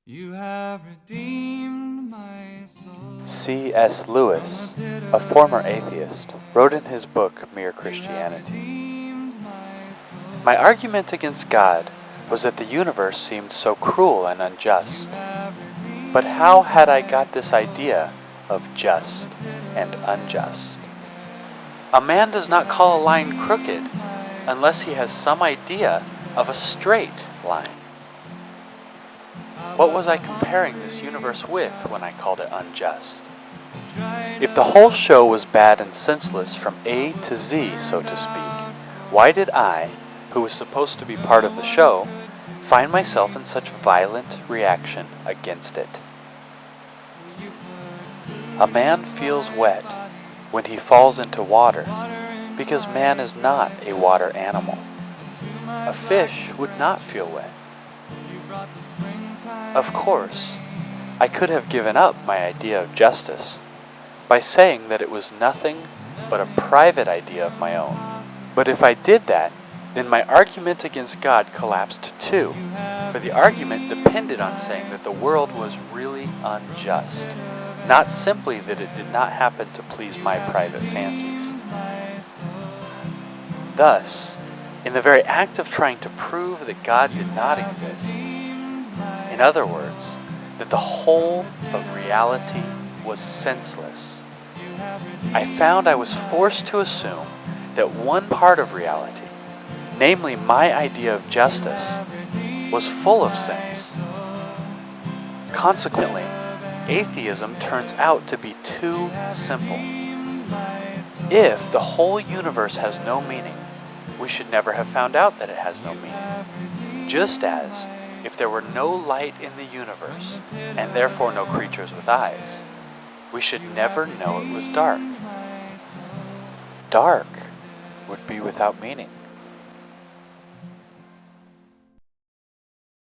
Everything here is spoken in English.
You have redeemed my soul. C.S. Lewis, a former atheist, wrote in his book Mere Christianity, "My argument against God was that the universe seemed so cruel and unjust. But how had I got this idea of just and unjust? A man does not call a line crooked unless he has some idea of a straight line. What was I comparing this universe with when I called it unjust? If the whole show was bad and senseless from A to Z, so to speak, why did I, who was supposed to be part of the show, find myself in such violent reaction against it? A man feels wet when he falls into water because man is not a water animal. A fish would not feel wet. Of course, I could have given up my idea of justice by saying that it was nothing but a private idea of my own. But if I did that, then my argument against God collapsed too, for the argument depended on saying that the world was really unjust, not simply that it did not happen to please my private fancies. Thus, in the very act of trying to prove that God did not exist, in other words, that the whole of reality was senseless, I found I was forced to assume that one part of reality, namely my idea of justice, was full of sense. Consequently, atheism turns out to be too simple. If the whole universe has no meaning, we should never have found out that it has no meaning. Just as, if there were no light in the universe, and therefore no creatures with eyes, we should never know it was dark. Dark would be without meaning.